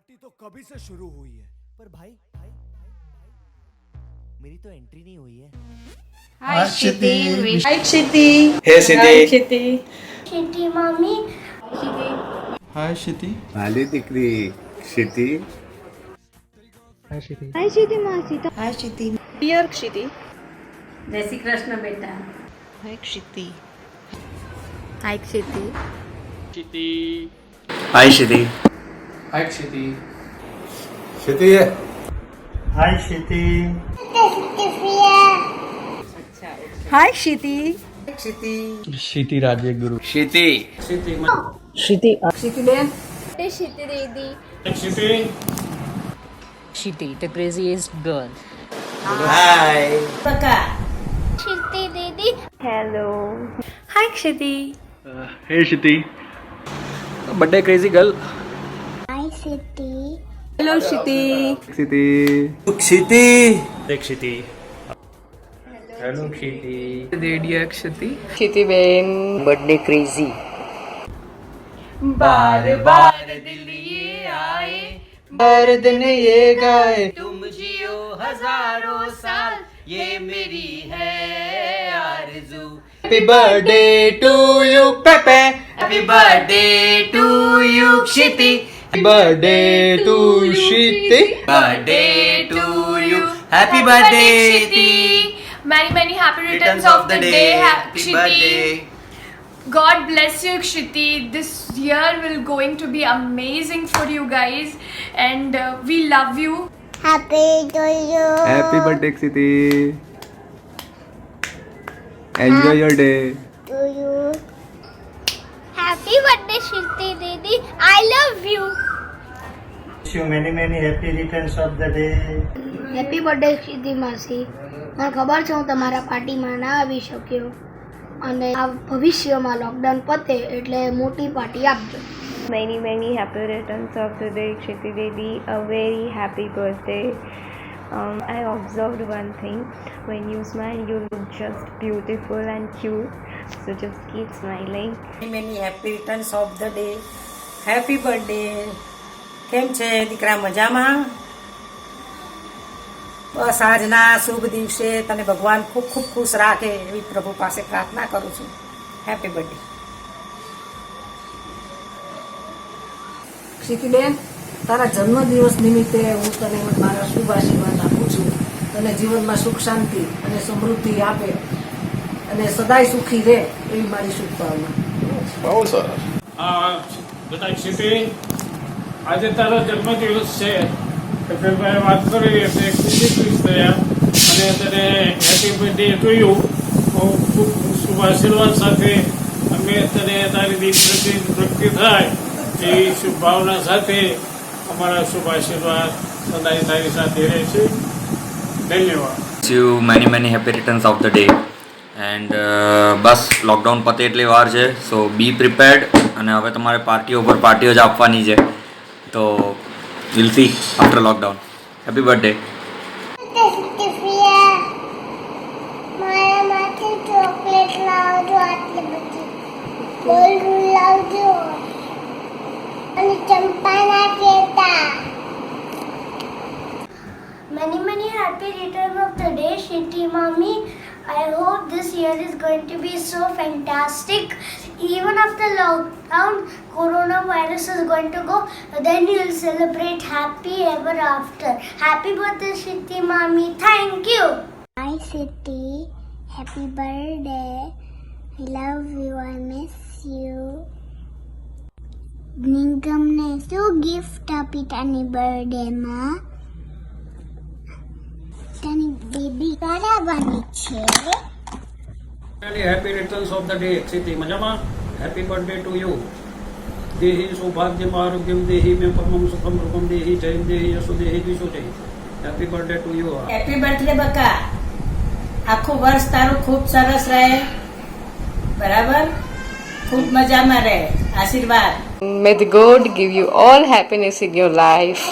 Party तो कभी से शुरू हुई है पर भाई भाई मेरी तो एंट्री नहीं हुई है। Hi Shiti. Hi Shiti. Hey Shiti. Hi Shiti. Shitty mommy. Hi Shiti. માલી દીકરી ક્ષિતિ. Hi Shiti. Dear Shiti. જય શ્રી કૃષ્ણ બેટા. Hi Shiti. Hi Shiti. Hi Shiti. Hi Shiti. ક્ષિતિ. Hi Shiti. Hi Shiti. Shiti Rajaguru. Shiti. Shiti. Shiti Ben. Shitty Didi. Shiti, the craziest girl. Hi. Shitty Didi. Hi Shiti. Hey Shiti. Birthday crazy girl. Hi Shitty. Hello Shiti. Shiti. ક્ષિતિ. Shiti. Hello Shiti. Dear Shiti. Shiti Ben. Birthday crazy. बार बार दिल ये आए, हर दिन ये गाए तुम जियो हजारों साल, ये मेरी है आरज़ू. Happy birthday to you Pepe. Happy birthday to you Shiti. Happy birthday to Shiti. Birthday to you. Happy birthday Shiti. Many happy returns of the day, Shiti. God bless you, Kshiti. This year will going to be amazing for you guys, and we love you. Happy to you. Happy birthday Shiti. Enjoy your day. To you. Happy birthday, Shitty Didi. I love you. Wish you many happy returns of the day. Happy birthday Shiti માસી. મને ખબર છે હું તમારા પાર્ટીમાં ના આવી શક્યો અને આ ભવિષ્યમાં લોકડાઉન પતે એટલે મોટી પાર્ટી આપજો. Many happy returns of the day, Kshiti Devi. A very happy birthday. I observed one thing. When you smile, you look just beautiful and cute. So just keep smiling. Many happy returns of the day. Happy birthday. કેમ છે દીકરા? મજામાં? બસ આજના શુભ દિવસે તને ભગવાન ખૂબ ખૂબ ખુશ રાખે એવી પ્રભુ પાસે પ્રાર્થના કરું છું. Happy birthday. ક્ષિતિબેન, તારા જન્મદિવસ નિમિત્તે હું તને મારા શુભ આશીર્વાદ આપું છું. તને જીવનમાં સુખ શાંતિ અને સમૃદ્ધિ આપે અને સદાય સુખી રહે એવી મારી શુભકામના. બહુ સરસ. બધા ક્ષિતિ, આજે તારો જન્મદિવસ છે એટલે મેં વાત કરી એટલે ખુશી ખુશ થયા અને તને હેપી બર્થડે ટુ યુ. હું ખૂબ શુભ આશીર્વાદ સાથે અમે તને તારી દીકરી પ્રગતિ થાય એ શુભ ભાવના સાથે અમારા શુભ આશીર્વાદ સદાય તારી સાથે રહેશે. ધન્યવાદ. Wish you many happy returns of the day and bus lockdown પતે એટલી વાર છે, સો બી પ્રિપેર્ડ. અને હવે તમારે પાર્ટીઓ પર પાર્ટીઓ જ આપવાની છે, તો will see after lockdown. Happy birthday. મારા માટે ચોકલેટ લાવજો આટલી બધી. બોલવું લાવજો અને ચંપાના કેતા. Many happy return of the day, Shitty mommy. I hope this year is going to be so fantastic. Even after lockdown, coronavirus is going to go. Then you'll celebrate happy ever after. Happy birthday, Shitty mommy. Thank you. Hi, Shitty. Happy birthday. I love you. I miss you. નિગમને શું gift આપી તાની બર્થડેમાં? તાની baby કરાવવાની છે. Happy returns of the day Kshiti. મજામાં? Happy birthday to you. દેહી સૌભાગ્યમ આરોગ્યમ દેહી મે પરમમ સુખમ રૂપમ દેહી જયમ દેહી યશો દેહી દ્વિષો દેહી. Happy birthday to you. Happy birthday બકા. આખું વર્ષ તારું ખૂબ સરસ રહે. બરાબર? ખૂબ મજામાં રહે. આશીર્વાદ. May the God give you all happiness in your life.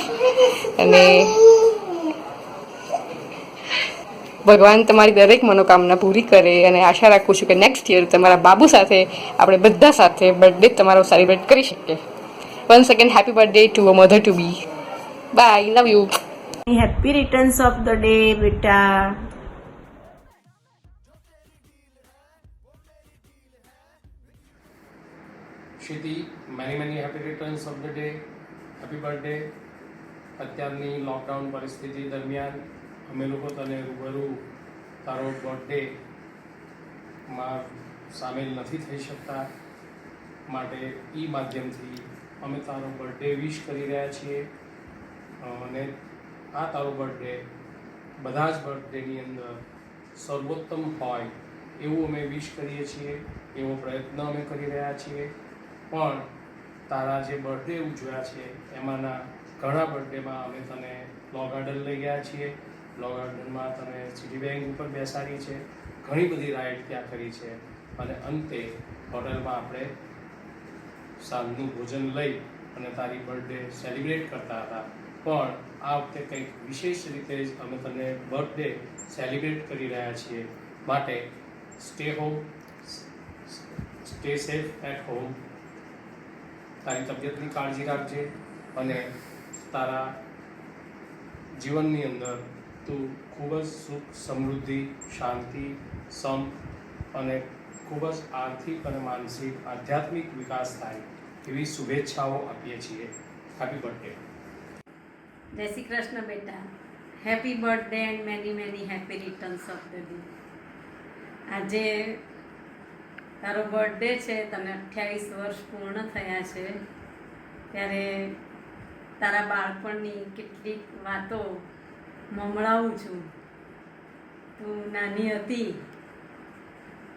અને ભગવાન તમારી દરેક મનોકામના પૂરી કરે અને આશા રાખું છું કે નેક્સ્ટ યર તમારા બાબુ સાથે આપણે બધા સાથે બર્થડે તમારો સેલિબ્રેટ કરી શકીએ. Once again happy birthday to a mother to be. Bye, love you. Happy returns of the day બેટા. Kshiti, many happy returns of the day. Happy birthday. અત્યારની લોકડાઉન પરિસ્થિતિ દરમિયાન અમે લોકો તને રૂબરૂ તારો બર્થડેમાં સામેલ નથી થઈ શકતા, માટે ઈ માધ્યમથી અમે તારો બર્થડે વિશ કરી રહ્યા છીએ. અને આ તારો બર્થડે બધા જ બર્થડેની અંદર સર્વોત્તમ હોય એવું અમે વિશ કરીએ છીએ, એવો પ્રયત્ન અમે કરી રહ્યા છીએ. પણ તારા જે બર્થડે ઉજવ્યા છે એમાંના ઘણા બર્થડેમાં અમે તને લો ગાર્ડન લઈ ગયા છીએ. લો ગાર્ડનમાં તને સિટી બેંક ઉપર બેસાડી છે, ઘણી બધી રાઇડ ત્યાં કરી છે, અને અંતે હોટલમાં આપણે સાંજનું ભોજન લઈ અને તારી બર્થડે સેલિબ્રેટ કરતા હતા. પણ આ વખતે કંઈક વિશેષ રીતે જ અમે તને બર્થડે સેલિબ્રેટ કરી રહ્યા છીએ. માટે stay home, stay safe at home. તારી તબિયતની કાળજી રાખજે અને તારા જીવનની અંદર તું ખૂબ જ સુખ, સમૃદ્ધિ, શાંતિ, સંપ અને ખૂબ જ આર્થિક અને માનસિક આધ્યાત્મિક વિકાસ થાય એવી શુભેચ્છાઓ આપીએ છીએ. Happy birthday. જય શ્રી કૃષ્ણ બેટા. Happy birthday and many happy returns of the day. આજે તારો બર્થડે છે, તને 28 વર્ષ પૂર્ણ થયા છે, ત્યારે તારા બાળપણની કેટલીક વાતો મમળાવું છું. તું નાની હતી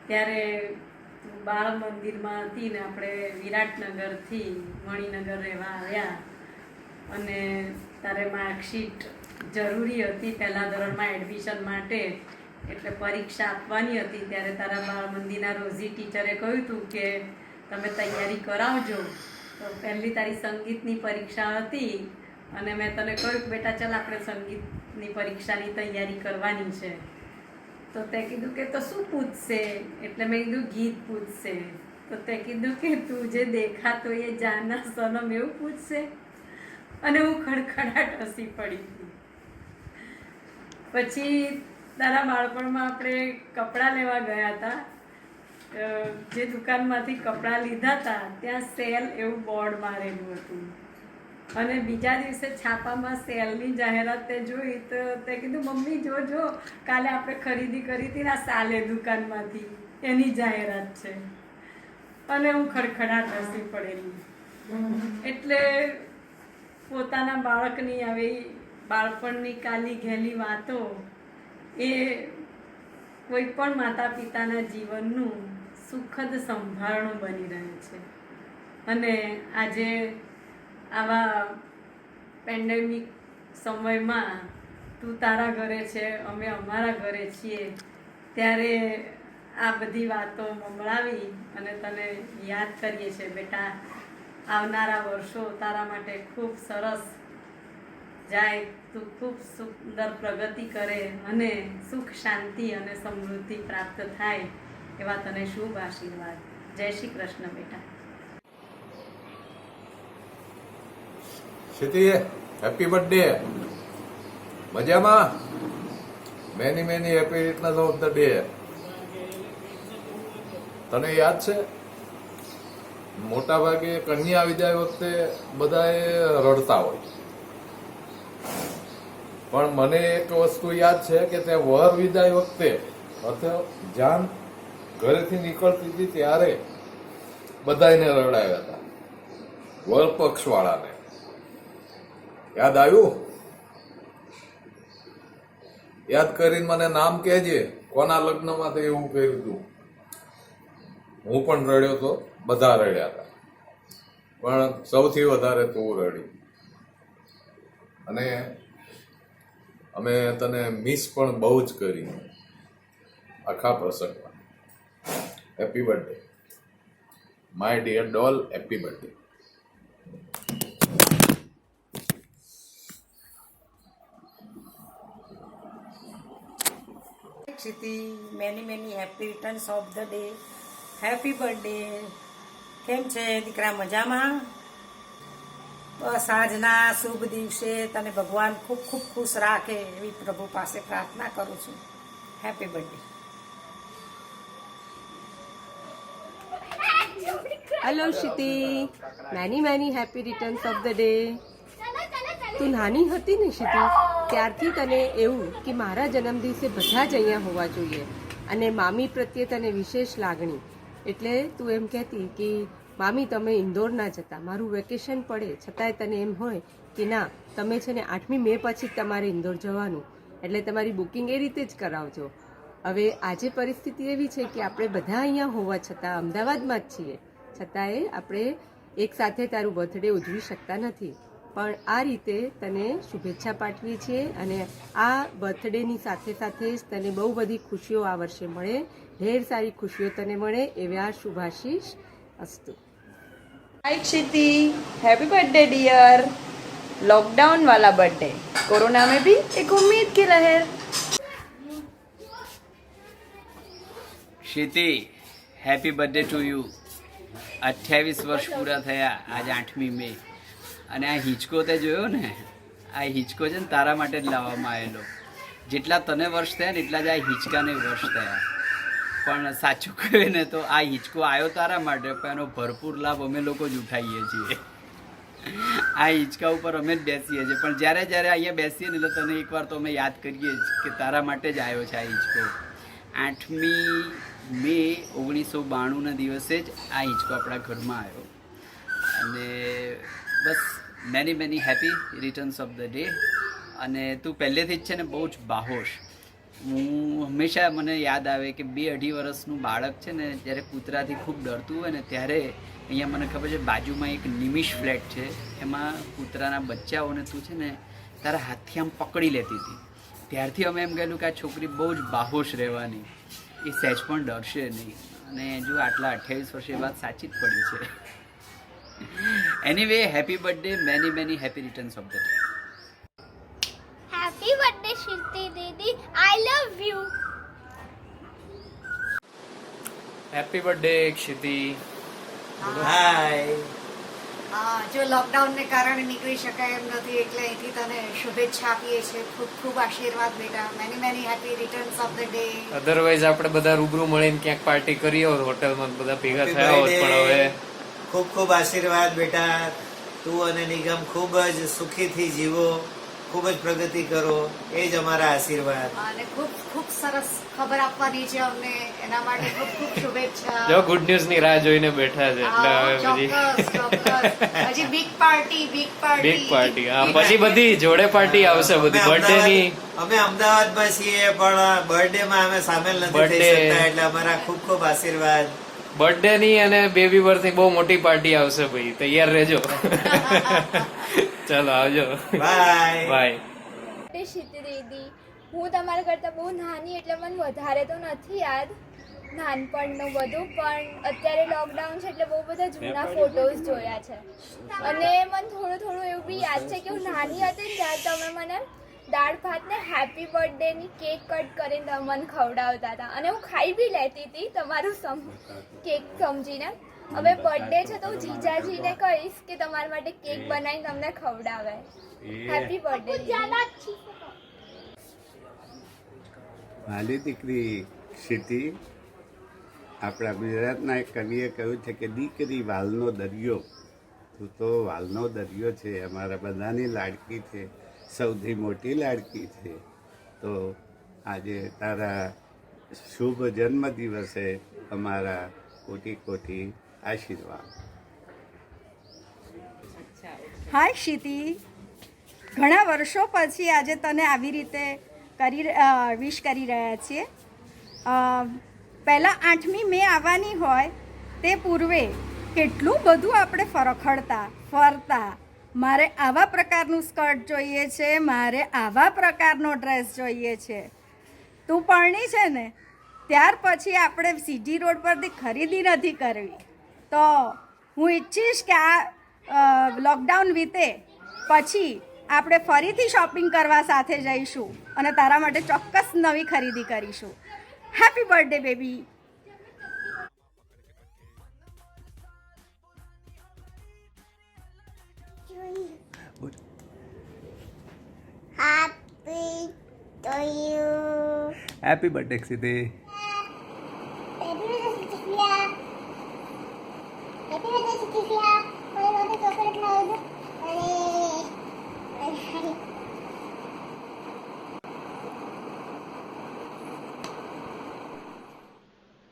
ત્યારે તું બાળ મંદિરમાં હતી ને આપણે વિરાટનગરથી મણિનગર રહેવા આવ્યા, અને તારે માર્કશીટ જરૂરી હતી પહેલાં ધોરણમાં એડમિશન માટે, એટલે પરીક્ષા આપવાની હતી. ત્યારે તારા બાળ મંદિરના રોઝી ટીચરે કહ્યું હતું કે તમે તૈયારી કરાવજો. તો પહેલી તારી સંગીતની પરીક્ષા હતી અને મેં તને કહ્યું કે બેટા ચાલ આપણે સંગીતની પરીક્ષાની તૈયારી કરવાની છે. તો તે કીધું કે તો શું પૂછશે? એટલે મેં કીધું ગીત પૂછશે. તો તે કીધું કે તું જે દેખાતો એ જાના સનમ એવું પૂછશે, અને હું ખડખડાટ હસી પડી હતી. પછી તારા બાળપણમાં આપણે કપડાં લેવા ગયા હતા, જે દુકાનમાંથી કપડાં લીધા હતા ત્યાં સેલ એવું બોર્ડ મારેલું હતું, અને બીજા દિવસે છાપામાં સેલની જાહેરાત તે જોઈ તો તે કીધું મમ્મી જો કાલે આપણે ખરીદી કરી હતી ને આ સાલે દુકાનમાંથી એની જાહેરાત છે. અને હું ખડખડાટ હસી પડેલી. એટલે પોતાના બાળકની આવી બાળપણની કાલી ઘેલી વાતો એ કોઈ પણ માતા પિતાના જીવનનું સુખદ સંભારણું બની રહે છે. અને આજે આવા પેન્ડેમિક સમયમાં તું તારા ઘરે છે, અમે અમારા ઘરે છીએ, ત્યારે આ બધી વાતો મમળાવી અને તને યાદ કરીએ છીએ. બેટા, આવનારા વર્ષો તારા માટે ખૂબ સરસ જાય, તું ખૂબ સુંદર પ્રગતિ કરે અને સુખ, શાંતિ અને સમૃદ્ધિ પ્રાપ્ત થાય એવા તને શુભ આશીર્વાદ. જય શ્રી કૃષ્ણ બેટા. ક્ષિતિ, હેપી બર્થડે. મજામાં? Many happy returns of the day. તને યાદ છે મોટા ભાગે કન્યા વિદાય વખતે બધાએ રડતા હોય, પણ મને એક વસ્તુ યાદ છે કે તે વર વિદાય વખતે અથવા જાન ઘરેથી નીકળતી હતી ત્યારે બધાને રડાવ્યા હતા, વર પક્ષ વાળાને. યાદ આવ્યું? યાદ કરીને મને નામ કહેજે કોના લગ્નમાં તે એવું કર્યું હતું. હું પણ રડ્યો તો, બધા રડ્યા હતા, પણ સૌથી વધારે તું રડી. અને અમે તને મિસ પણ બહુ જ કરી આખા પ્રસંગમાં. Happy birthday my dear doll. Happy birthday. Kshiti, many happy returns of the day. Happy birthday. કેમ છે દીકરા? મજામાં? બસ આજના શુભ દિવસે તને ભગવાન ખૂબ ખૂબ ખુશ રાખે એવી પ્રભુ પાસે પ્રાર્થના કરું છું. Happy birthday. Hello Shiti, many happy returns of the day. તું નાની હતી ને શિતિ, ત્યારથી તને એવું કે મારા જન્મદિવસે બધા જ અહીંયા હોવા જોઈએ અને મામી પ્રત્યે તને વિશેષ લાગણી. એટલે તું એમ કહેતી કે મામી તમે ઇન્દોર ના જતા, મારું વેકેશન પડે છતાંય તને એમ હોય કે ના તમે છે ને 8મી મે પછી જ તમારે ઇન્દોર જવાનું, એટલે તમારી બુકિંગ એ રીતે જ કરાવજો. હવે આજે પરિસ્થિતિ એવી છે કે આપણે બધા અહીંયા હોવા છતાં અમદાવાદમાં જ છીએ, છતાંય આપણે એક સાથે તારું બર્થડે ઉજવી શકતા નથી. પણ આ રીતે તને શુભેચ્છા પાઠવીએ છીએ અને આ બર્થડેની સાથે સાથે જ તને બહુ બધી ખુશીઓ આ વર્ષે મળે, ઢેર સારી ખુશીઓ તને મળે એવા શુભાશીષ અસ્તુ. हाय Kshitiz, happy birthday dear. Lockdown वाला बर्थडे, कोरोना में भी एक उम्मीद की लहर. Kshitiz, happy birthday to you. 28 વર્ષ પૂરા થયા આજે 8મી મે. અને આ હિંચકો તે જોયો ને, આ હિંચકો છે ને તારા માટે જ લાવવામાં આવેલો. જેટલા તને વર્ષ થયા ને એટલા જ આ હિંચકાને વર્ષ થયા. પણ સાચું કહ્યું ને તો આ હિંચકો આવ્યો તારા માટે, પણ એનો ભરપૂર લાભ અમે લોકો જ ઉઠાવીએ છીએ. આ હિંચકા ઉપર અમે જ બેસીએ છીએ, પણ જ્યારે જ્યારે અહીંયા બેસીએ ને એટલે તને એકવાર તો અમે યાદ કરીએ જ કે તારા માટે જ આવ્યો છે આ હિંચકો. 8મી મે 1992ના દિવસે જ આ હિંચકો આપણા ઘરમાં આવ્યો. અને બસ many happy returns of the day. અને તું પહેલેથી જ છે ને બહુ જ બાહોશ. હું હંમેશા મને યાદ આવે કે 2-2.5 વર્ષનું બાળક છે ને જ્યારે કૂતરાથી ખૂબ ડરતું હોય ને ત્યારે અહીંયા મને ખબર છે બાજુમાં એક નિમિષ ફ્લેટ છે, એમાં કૂતરાના બચ્ચાઓને તું છે ને તારા હાથથી આમ પકડી લેતી હતી. ત્યારથી અમે એમ કહેલું કે આ છોકરી બહુ જ બાહોશ રહેવાની, એ સહેજ પણ ડરશે નહીં. અને જો આટલા 28 વર્ષે એ વાત સાચી જ પડી છે. Anyway happy birthday, many happy returns of the day. Happy birthday, Shruti Didi. I love you. Happy birthday Kshiti. Hi. જો લોકડાઉનને કારણે નીકળી શકાય એમ નથી એટલે અહીંથી તને શુભેચ્છા આપીએ છીએ. ખૂબ ખૂબ આશીર્વાદ બેટા. Many happy returns of the day. Otherwise આપણે બધા રૂબરૂ મળીને ક્યાંક પાર્ટી કરી હોત, હોટલમાં બધા ભેગા થયા હોત, પણ હવે ખૂબ ખૂબ આશીર્વાદ બેટા. તું અને નિગમ ખૂબ જ સુખીથી જીવો, ખૂબ જ પ્રગતિ કરો, એ જ અમારા આશીર્વાદ. અને ખૂબ ખૂબ સરસ ખબર આપવાની છે અમને, એના માટે ખૂબ ખૂબ શુભેચ્છા. જો ગુડ ન્યૂઝ ની રાહ જોઈને બેઠા છે એટલે હવે હજી બિગ પાર્ટી. હા, પછી બધી જોડે પાર્ટી આવશે, બધી બર્થડે ની. અમે અમદાવાદમાં છીએ પણ બર્થડે માં અમે સામેલ નથી થઈ શકતા, એટલે અમારા ખૂબ ખૂબ આશીર્વાદ. બર્થડે ની અને બેબી બર્થ ની બહુ મોટી પાર્ટી આવશે ભાઈ, તૈયાર રહેજો. ચાલો આવજો, બાય. શીતિ દીદી, હું તમારા કરતાં બહુ નાની એટલે મને વધારે તો નથી યાદ નાનપણનું બધું, પણ અત્યારે લોકડાઉન છે એટલે બહુ બધા જૂના ફોટોઝ જોયા છે. અને મને થોડું થોડું એવું બી યાદ છે કે હું નાની હતી ને ત્યારે તમે મને દાળ ભાત ને હેપી બર્થડેની કેક કટ કરીને તમે મને ખવડાવતા હતા અને હું ખાઈ બી લેતી હતી તમારું કેક સમજીને. હવે બર્થડે છે તો હું જીજાજીને કહીશ કે તમારા માટે કેક બનાવીને તમને ખવડાવે. Happy birthday. મારી દીકરી ક્ષિતિ, આપણા ગુજરાતના એક કવિએ કહ્યું છે કે દીકરી વાલનો દરિયો. તું તો વાલનો દરિયો છે, અમારા બધાની લાડકી છે, સૌથી મોટી લાડકી છે. તો આજે તારા શુભ જન્મદિવસે અમારા કોટી કોટી આશીર્વાદ. હાય ક્ષિતિ, ઘણા વર્ષો પછી આજે તને આવી રીતે વિશ કરી રહ્યા છીએ. પહેલાં 8મી મે આવવાની હોય તે પૂર્વે કેટલું બધું આપણે ફરતા. મારે આવા પ્રકારનું સ્કર્ટ જોઈએ છે, મારે આવા પ્રકારનો ડ્રેસ જોઈએ છે. તું પરણી છે ને ત્યાર પછી આપણે સીજી રોડ પરથી ખરીદી નથી કરવી. તો હું ઈચ્છીશ કે આ લોકડાઉન વીતે પછી આપણે ફરીથી શોપિંગ કરવા સાથે જઈશું અને તારા માટે ચોક્કસ નવી ખરીદી કરીશું. Happy birthday baby. Join to you. Happy birthday, Kshiti. Happy birthday, Cecilia. Happy birthday, Cecilia. મને માટે ચોકલેટ લાવો અને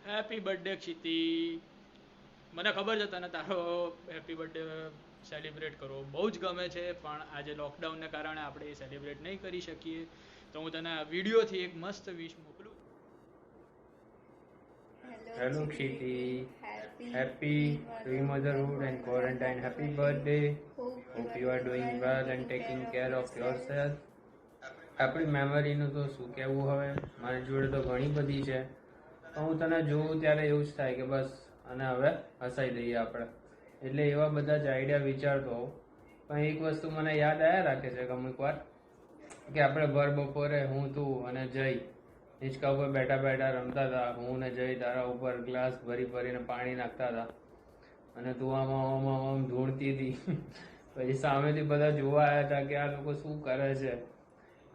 હેપી બર્થડે ક્ષિતિ. મને ખબર છે તને તારો હેપી બર્થડે સેલિબ્રેટ કરવો બહુ જ ગમે છે, પણ આજે લોકડાઉનને કારણે આપણે એ સેલિબ્રેટ નહીં કરી શકીએ, તો હું તને આ વિડીયોથી એક મસ્ત વિશ મોકલું. Hello Kshiti, happy pre motherhood and quarantine happy birthday. Hope you are doing well and taking care of yourself. આપણી મેમરીનું તો શું કહેવું હવે, મારી જોડે તો ઘણી બધી છે, પણ હું તને જોઉં ત્યારે એવું જ થાય કે બસ અને હવે હસાઈ દઈએ આપણે, એટલે એવા બધા જ આઈડિયા વિચારતો હોઉં. પણ એક વસ્તુ મને યાદ આવ્યા રાખે છે અમુક વાર કે આપણે ભર બપોરે હું તું અને જય હિંચકા ઉપર બેઠા બેઠા રમતા હતા. હું ને જય તારા ઉપર ગ્લાસ ભરીને પાણી નાખતા હતા અને તું આમ ધૂણતી હતી. પછી સામેથી બધા જોવા આવ્યા હતા કે આ લોકો શું કરે છે,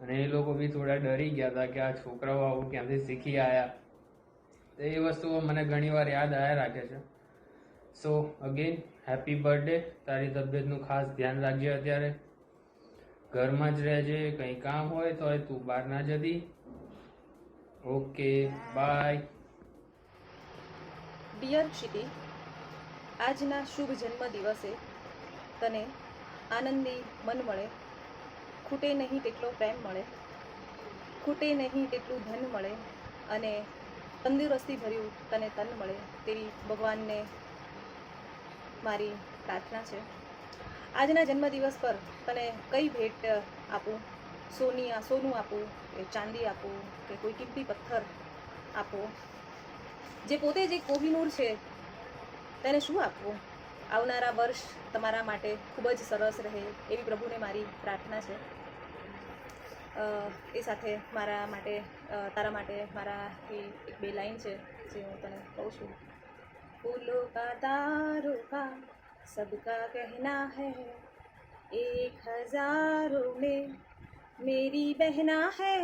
અને એ લોકો બી થોડા ડરી ગયા હતા કે આ છોકરાઓ આવું ક્યાંથી શીખી આવ્યા. તો એ વસ્તુઓ મને ઘણી વાર યાદ આવ્યા રાખે છે. સો અગેન હેપી બર્થડે. તારી તબિયતનું ખાસ ધ્યાન રાખજે. અત્યારે ઘરમાં જ રહેજે, કંઈ કામ હોય તો તું બહાર ના જતી. Okay, by. ડિયર ક્ષિતિ, આજના શુભ જન્મ દિવસે તને આનંદી મન મળે, ખૂટે નહીં તેટલો પ્રેમ મળે, ખૂટે નહીં તેટલું ધન મળે અને તંદુરસ્તી ભર્યું તને તન મળે તેવી ભગવાનને મારી પ્રાર્થના છે. આજના જન્મદિવસ પર તને કઈ ભેટ આપું? સોનું આપું કે ચાંદી આપું કે કોઈ કિંમતી પથ્થર આપો? જે પોતે જ એક કોહિનૂર છે તેને શું આપવું? આવનારા વર્ષ તમારા માટે ખૂબ જ સરસ રહે એવી પ્રભુને મારી પ્રાર્થના છે. એ સાથે મારા માટે તારા માટે મારાથી એક બે લાઈન છે જે હું તને કહું છું. ફૂલો કા તારો કા સબકા કહેના હૈ, 1000 में मेरी बहना है,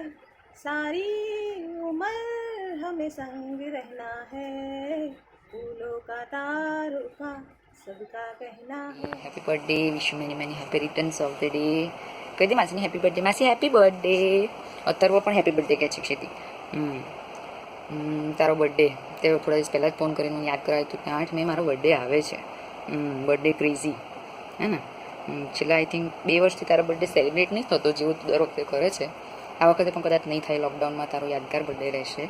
सारी उम्र हमें संग रहना है, फूलों का तारों का सबका कहना है. Happy birthday, wish you many happy returns of the day. કહી દે માસીની હેપી બર્થડે. માસી હેપી બર્થડે. અત્તર્વ પણ હેપી બર્થડે કહે છે ક્ષિતિ. તારો બર્થડે તે થોડા દિવસ પહેલાં જ ફોન કરીને મને યાદ કરાવ્યું હતું કે 8 મે મારો બર્થડે આવે છે. બર્થડે ક્રેઝી હે ને. છેલ્લા આઈ થિંક 2 વર્ષથી તારો બર્થડે સેલિબ્રેટ નહીં થતો જેવું દર વખતે કરે છે. આ વખતે પણ કદાચ નહીં થાય, લોકડાઉનમાં તારો યાદગાર બર્થડે રહેશે.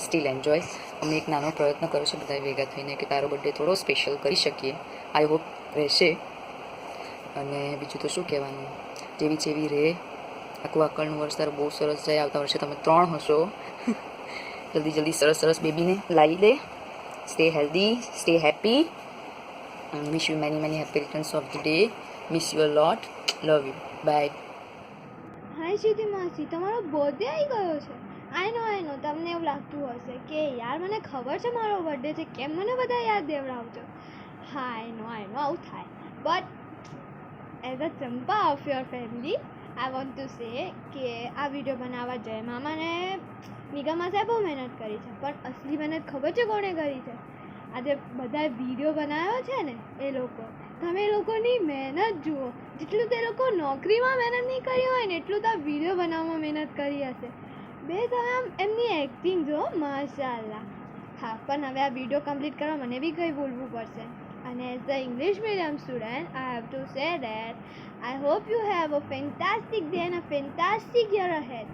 Steel enjoy. અમે એક નાનો પ્રયત્ન કર્યો છે બધા ભેગા થઈને કે તારો બર્થડે થોડો સ્પેશિયલ કરી શકીએ. આઈ હોપ રહેશે. અને બીજું તો શું કહેવાનું, જેવી રહે. આખું આકળનું વર્ષ તારું બહુ સરસ જાય. આવતા વર્ષે તમે 3 હશો. જલ્દી સરસ બેબીને લાવી દે. Stay healthy, stay happy. Wish you many happy returns of the day. Miss you a lot. Love you. Bye. Hi Kshiti માસી, તમારો બર્થડે આવી ગયો છે. આઈ નો તમને એવું લાગતું હશે કે યાર મને ખબર છે મારો બર્થડે છે, કેમ મને બધા યાદ દેવડાવજો. હા આઈ નો આવું થાય, but as a Champa of your family I want to say કે આ વિડીયો બનાવવા જય મામાને નિગમા સાહેબ બહુ મહેનત કરી છે, પણ અસલી મહેનત ખબર છે કોણે કરી છે? આજે બધા વિડીયો બનાવ્યો છે ને એ લોકો. તમે એ લોકોની મહેનત જુઓ. જેટલું તે લોકો નોકરીમાં મહેનત નહીં કરી હોય ને એટલું તો આ વિડીયો બનાવવામાં મહેનત કરી હશે. બે તમે આમ એમની એક્ટિંગ જુઓ, માશાલ્લાહ. હા, પણ હવે આ વિડીયો કમ્પ્લીટ કરવા મને બી કંઈ બોલવું પડશે. અને as the English medium student I have to say that I hope you have a fantastic day and a fantastic year ahead.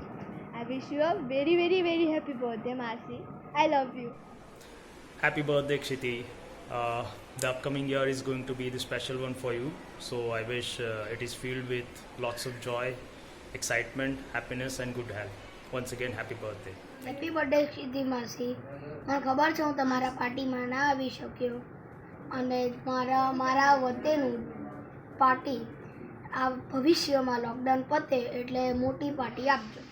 I wish you a very, very, very happy birthday, Masi. I love you. Happy birthday, Kshiti. The upcoming year is going to be the special one for you. So I wish it is filled with lots of joy, excitement, happiness and good health. Once again, happy birthday. Happy birthday Kshiti માસી. મને ખબર છે હું તમારા પાર્ટીમાં ના આવી શક્યો, અને મારા વતેનું પાર્ટી આ ભવિષ્યમાં લોકડાઉન પતે એટલે મોટી પાર્ટી આપજો.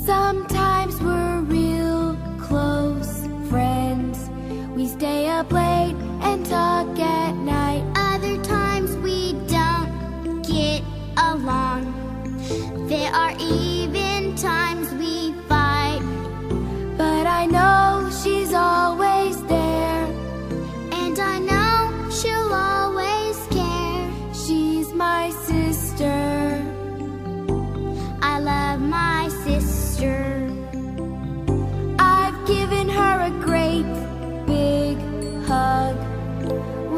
Sometimes we're real close friends. We stay up late and talk at night. Other times we don't get along. There are even times we fight. But I know she's always there, And I know she'll always care. she's my sister. I love my sister. I've given her a great big hug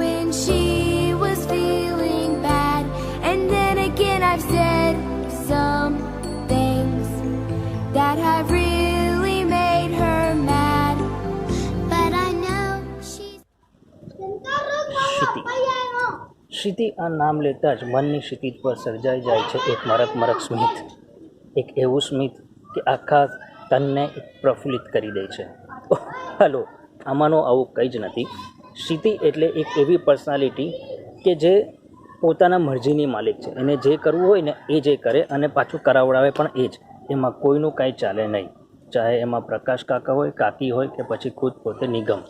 when she was feeling bad, and then again I've said some things that have really made her mad. But I know she's ક્ષિતિ આ નામ લેતા જ મનની ક્ષિતિજ પર સર્જાઈ જાય છે એક મરક મરક સ્મિત, એક એવું સ્મિત કે આખા તનને પ્રફુલ્લિત કરી દે છે. હલો, આમાંનો આવું કંઈ જ નથી. ક્ષિતિ એટલે એક એવી પર્સનાલિટી કે જે પોતાના મરજીની માલિક છે. એને જે કરવું હોય ને એ જે કરે અને પાછું કરાવડાવે પણ એ જ. એમાં કોઈનું કાંઈ ચાલે નહીં, ચાહે એમાં પ્રકાશ કાકા હોય, કાકી હોય કે પછી ખુદ પોતે નિગમ.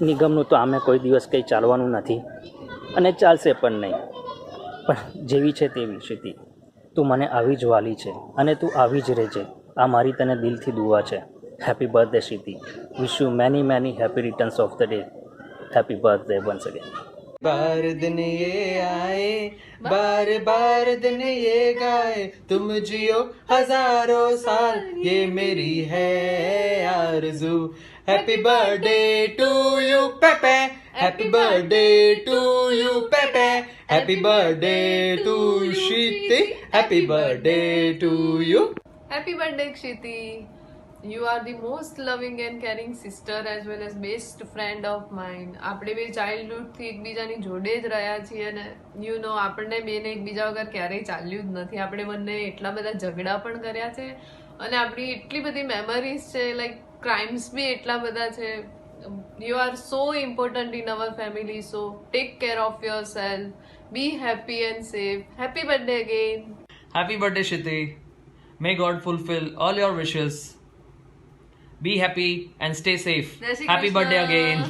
નિગમનું તો આમે કોઈ દિવસ કંઈ ચાલવાનું નથી અને ચાલશે પણ નહીં. પણ જેવી છે તેવી ક્ષિતિ, તું મને આવી જ વાલી છે અને તું આવી જ રહેજે. આ મારી તને દિલથી દુઆ છે. Happy birthday Kshiti. Wish you many many happy returns of the day. Happy birthday once again. बार दिन ये आए, बार बार दिन ये गाए, तुम जियो हजारों साल, ये मेरी है आरज़ू. हैप्पी बर्थडे टू यू पेपे, हैप्पी बर्थडे टू यू पेपे, happy birthday to Shiti, happy birthday to you. Happy birthday, Kshiti. You are the most loving and caring sister as well as best friend of mine. આપણે બે ચાઇલ્ડહુડથી એકબીજાની જોડે જ રહ્યા છીએ અને યુ નો આપણને બેને એકબીજા વગર ક્યારેય ચાલ્યું જ નથી. આપણે બંને એટલા બધા ઝઘડા પણ કર્યા છે અને આપણી એટલી બધી મેમરીઝ છે, લાઈક ક્રાઇમ્સ બી એટલા બધા છે. You are so important in our family, so tech care of your self, B happy and safe. Happy birthday again. Happy birthday, Shiti. May God fulfill all your wishes. Be happy and stay safe. Jai Shri Happy Krishna. birthday again.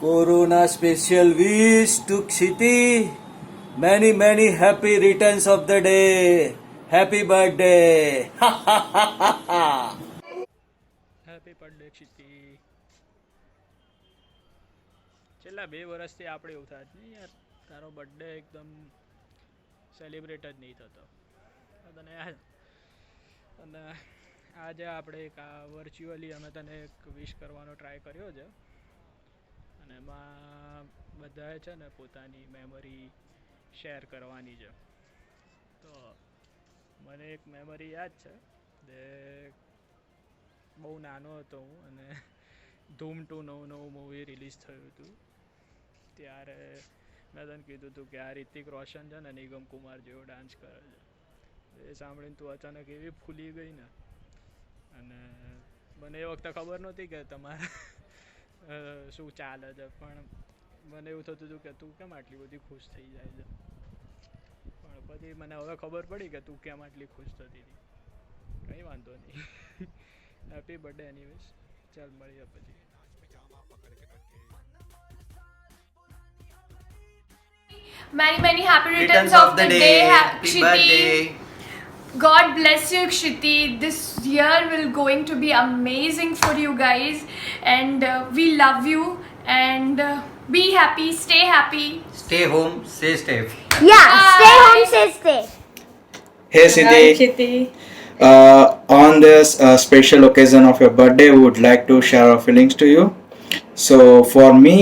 Corona special wish to Kshiti. Many many happy returns of the day. Happy birthday. Happy birthday Kshiti. છેલ્લા 2 વર્ષથી આપણે એવું થાય નહીં યાર, તારો birthday એકદમ celebrate જ નહીં થતો. તને અને આજે આપણે એક વર્ચ્યુઅલી અમે તને એક વિશ કરવાનો ટ્રાય કર્યો છે અને એમાં બધાએ છે ને પોતાની મેમરી શેર કરવાની છે. તો મને એક મેમરી યાદ છે જે બહુ નાનો હતો હું અને ધૂમ 2 નવું મૂવી રિલીઝ થયું હતું ત્યારે મેં તને કીધું હતું કે આ રિતિક રોશન છે ને નિગમ કુમાર જેવો ડાન્સ કરે છે. એ સાંભળીને તું અચાનક એવી ફૂલી ગઈ ને, અને મને એ વખતે ખબર નહોતી કે તમારે શું ચાલે છે, પણ મને એવું થતું હતું કે તું કેમ આટલી બધી ખુશ થઈ જાય છે. પણ પછી મને હવે ખબર પડી કે તું કેમ આટલી ખુશ થતી હતી. કંઈ વાંધો નહીં. Happy birthday anyways. ચાલ મળીએ પછી. Many happy returns of the day, Kshiti. God bless you, Kshiti. This year will going to be amazing for you guys, and we love you. And be happy, stay happy. Stay home, stay safe. Yeah, stay home, stay safe. Hey Shiti. On this special occasion of your birthday, we would like to share our feelings to you. So for me,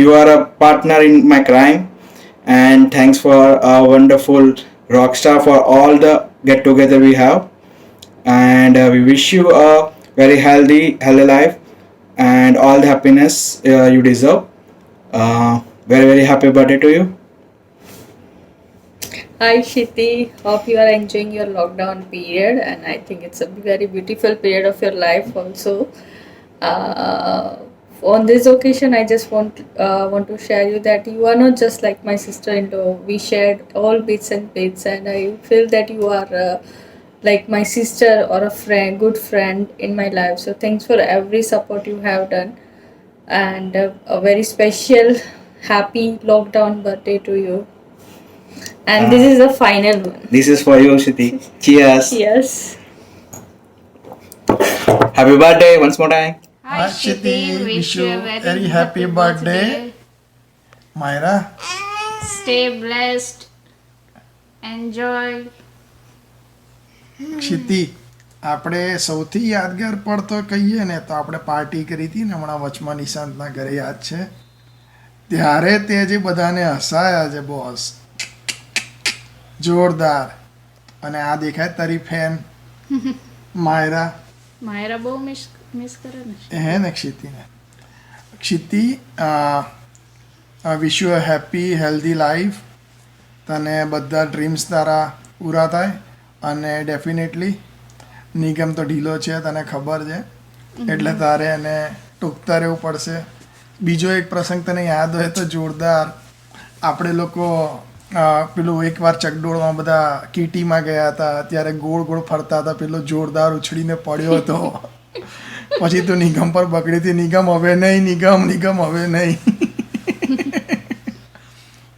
you are a partner in my crime, and thanks for a wonderful rock star for all the get together we have, and we wish you a very healthy life and all the happiness you deserve. Very happy birthday to you. Hi Shiti, hope you are enjoying your lockdown period, and I think it's a very beautiful period of your life also. On this occasion, I just want to share you that you are not just like my sister-in-law. We shared all bits and bits, and I feel that you are like my sister or a friend, good friend in my life. So thanks for every support you have done, and a very special, happy lockdown birthday to you. And this is the final one. This is for you, Shiti. Cheers. Yes. Happy birthday once more time. Hi Shiti, wish you a very happy birthday. Myra. Stay blessed. Enjoy. ક્ષિતિ, આપણે સૌથી યાદગાર પળ તો કહીએ ને તો આપણે party કરી હતી ને હમણાં વચમાં નિશાંતના ઘરે યાદ છે ત્યારે તે જે બધાને હસાયા છે બોસ જોરદાર. અને આ દેખાય તારી ફેન માયરા માયરા બહુ મિસ કરે ને હે ને ક્ષિતિને. Kshiti, wish you a happy healthy life. તને બધા ડ્રીમ્સ તારા પૂરા થાય અને ડેફિનેટલી નિગમ તો ઢીલો છે તને ખબર છે એટલે તારે એને ટૂંકતા રહેવું પડશે. બીજો એક પ્રસંગ તને યાદ હોય તો જોરદાર, આપણે લોકો પેલું એકવાર ચકડોળમાં બધા કીટીમાં ગયા હતા ત્યારે ગોળ ગોળ ફરતા હતા, પેલો જોરદાર ઉછળીને પડ્યો હતો. પછી તું નિગમ પર બગડી હતી, નિગમ હવે નહીં, નિગમ હવે નહીં.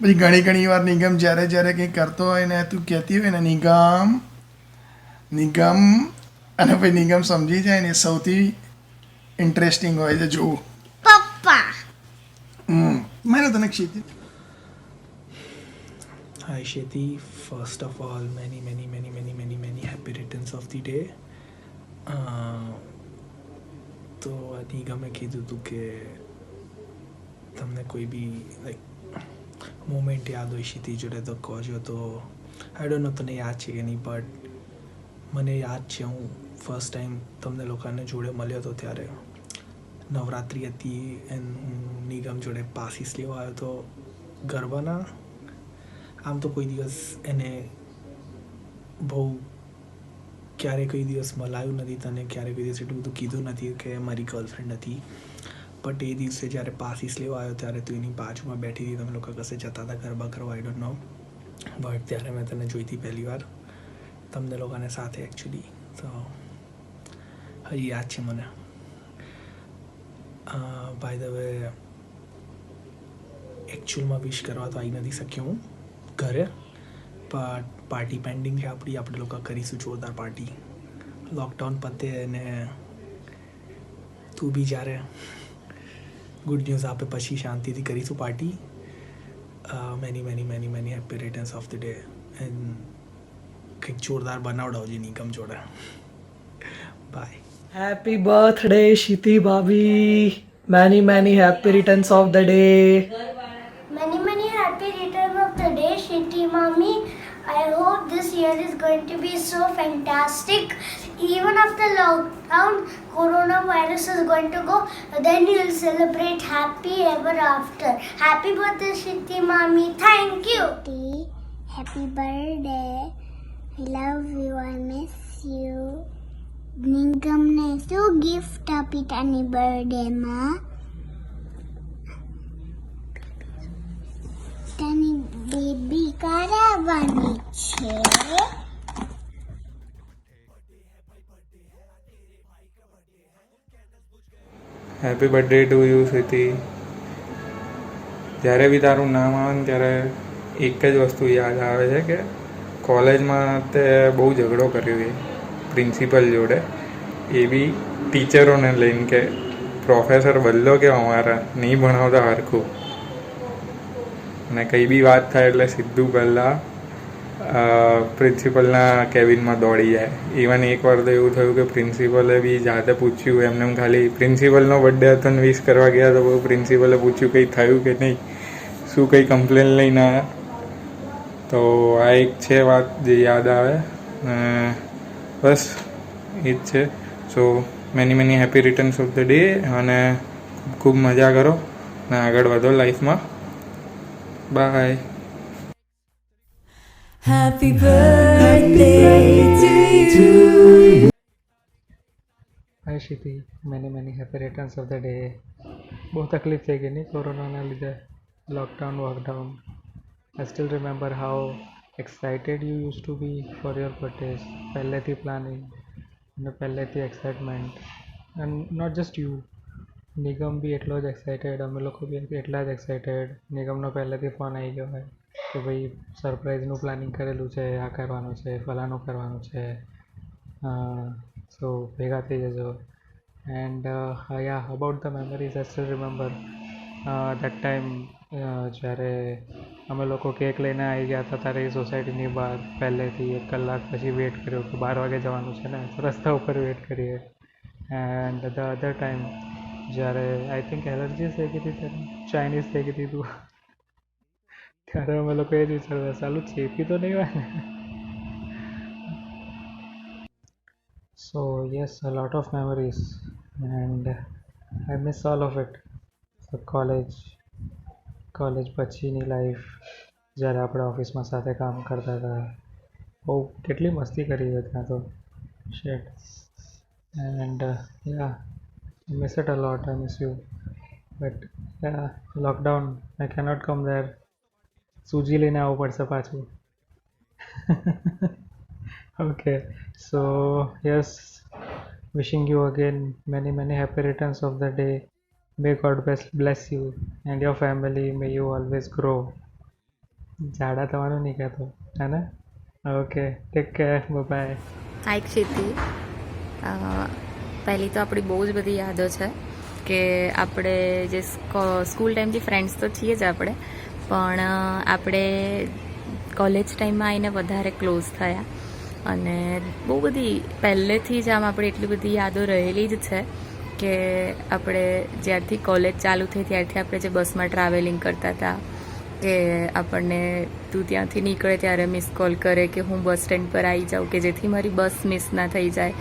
પછી ઘણી વાર નિગમ જ્યારે કંઈ કરતો હોય ને તું કહેતી હોય ને નિગમ, અને પછી નિગમ સમજી જાય ને સૌથી ઇન્ટરેસ્ટિંગ હોય છે જોવું. પપ્પા. મને તને ક્ષિતિ. Hi Shiti, first of all many happy returns of the day. તો નિગમે કીધું હતું કે તમને કોઈ બી લાઈક મોમેન્ટ યાદ હોય ક્ષિતિ જોડે તો કહેજો. તો આઈ ડોન્ટ નો તને યાદ છે કે નહીં, બટ મને યાદ છે હું ફર્સ્ટ ટાઈમ તમને લોકોને જોડે મળ્યો હતો ત્યારે નવરાત્રિ હતી એન્ડ હું નિગમ જોડે પાસીસ લેવા આવ્યો હતો ગરબાના. આમ તો કોઈ દિવસ એને બહુ ક્યારે કોઈ દિવસ મલાયું નથી તને, ક્યારે કોઈ દિવસ એટલું બધું કીધું નથી કે મારી ગર્લફ્રેન્ડ હતી. બટ એ દિવસે જ્યારે પાસીસ લેવા આવ્યો ત્યારે તું એની બાજુમાં બેઠી હતી, તમે લોકો કશે જતા હતા ગરબા કરવા, આઈ ડોન્ટ નો, બટ ત્યારે મેં તને જોઈ હતી પહેલી વાર તમને લોકોને સાથે એકચ્યુઅલી. તો હજી યાદ છે મને. બાય ધ વે એકચ્યુઅલમાં વિશ કરવા તો આવી નથી શક્યો હું ઘરે, બટ પાર્ટી પેન્ડિંગ છે આપણી, આપણે લોકો કરીશું જોરદાર પાર્ટી. લોકડાઉન પતે અને તું બી જ્યારે ગુડ ન્યૂઝ આપે પછી શાંતિથી કરીશું party. Many happy returns of the day and કંઈક જોરદાર બનાવડાવજે નિગમ જોડે. By. Happy birthday Shiti Bhabhi. Many happy returns of the day. Many happy return of the day, Shiti Mommy. I hope this year is going to be so fantastic. Even after lockdown, coronavirus is going to go, then you'll celebrate happy ever after. Happy birthday, Shiti Mommy. Thank you. Happy birthday. I love you. I miss you. નિગમને શું gift આપી તાની બર્થડેમાં? તાની baby કરાવવાની છે. Happy birthday to you sweetie. જ્યારે બી તારું નામ આવે ને ત્યારે એક જ વસ્તુ યાદ આવે છે કે કોલેજમાં તે બહુ ઝઘડો કર્યો છે પ્રિન્સિપલ જોડે, એ બી ટીચરોને લઈને કે પ્રોફેસર બદલો કે અમારા નહીં ભણાવતા હરખું, અને કંઈ બી વાત થાય એટલે સીધું પહેલાં પ્રિન્સિપલના કેબિનમાં દોડી જાય. ઇવન એકવાર તો એવું થયું કે પ્રિન્સિપલે બી જાતે પૂછ્યું, એમને ખાલી પ્રિન્સિપલનો બર્થડે હતો ને વિશ કરવા ગયા તો પ્રિન્સિપલે પૂછ્યું કંઈ થયું કે નહીં, શું કંઈ કમ્પ્લેન લઈને આવ્યા. તો આ એક છે વાત જે યાદ આવે, બસ એ જ છે. So many happy returns of the day, અને ખૂબ મજા કરો અને આગળ વધો લાઈફમાં. Bye. Happy birthday to you. Hi Shiti, many happy returns of the day. બહુ તકલીફ થઈ ગઈ નહીં કોરોનાના લીધે, લોકડાઉન વોકડાઉન. I still remember how excited you use to be for your birthdays. પહેલેથી પ્લાનિંગ અને પહેલેથી excitement. And not just you, Nigam બી એટલો જ એક્સાઇટેડ, અમે લોકો બી એટલા જ એક્સાઇટેડ. નિગમનો પહેલેથી ફોન આવી ગયો હોય કે ભાઈ સરપ્રાઈઝનું પ્લાનિંગ કરેલું છે, આ કરવાનું છે, ફલાનું કરવાનું છે, સો ભેગા થઈ જજો. And yeah about the memories I still remember that time જ્યારે અમે લોકો કેક લઈને આવી ગયા હતા ત્યારે એ સોસાયટીની બહાર પહેલેથી 1 કલાક પછી વેટ કર્યો કે 12 વાગે જવાનું છે ને, તો રસ્તા ઉપર વેટ કરીએ. એન્ડ ધ અધર ટાઈમ જ્યારે આઈ થિંક એલર્જી થઈ ગઈ હતી ત્યારે, ચાઇનીઝ થઈ ગઈ હતી તું, ત્યારે અમે લોકો એ જ વિચારતા સાલું ચેપી તો નહીં હોય ને. So yes, a lot of memories and I miss all of it. So college પછીની લાઈફ, જ્યારે આપણે ઓફિસમાં સાથે કામ કરતા હતા, બહુ કેટલી મસ્તી કરી હતી ત્યાં તો. શેટ. And yeah, I miss it a lot. I miss you. But yeah, lockdown, I cannot come there. સૂજી લઈને આવવું પડશે પાછું. Okay, so yes, wishing you again many happy returns of the day. May God bless you and your family. May you always grow. ઝાડા થવાનું નહીં કહેતો, હે ને? Okay, take care, bye. Hi Kshiti, પહેલી તો આપણી બહુ જ બધી યાદો છે કે આપણે જે સ્કૂલ ટાઈમથી ફ્રેન્ડ્સ તો છીએ જ આપણે, પણ આપણે કોલેજ ટાઈમમાં આવીને વધારે ક્લોઝ થયા. અને બહુ બધી પહેલેથી જ આમ આપણે એટલી બધી યાદો રહેલી જ છે કે આપણે જ્યારથી કોલેજ ચાલુ થઈ ત્યારથી આપણે જે બસમાં ટ્રાવેલિંગ કરતા હતા, કે આપણને તું ત્યાંથી નીકળે ત્યારે મિસ કોલ કરે કે હું બસ સ્ટેન્ડ પર આવી જાઉં કે જેથી મારી બસ મિસ ના થઈ જાય.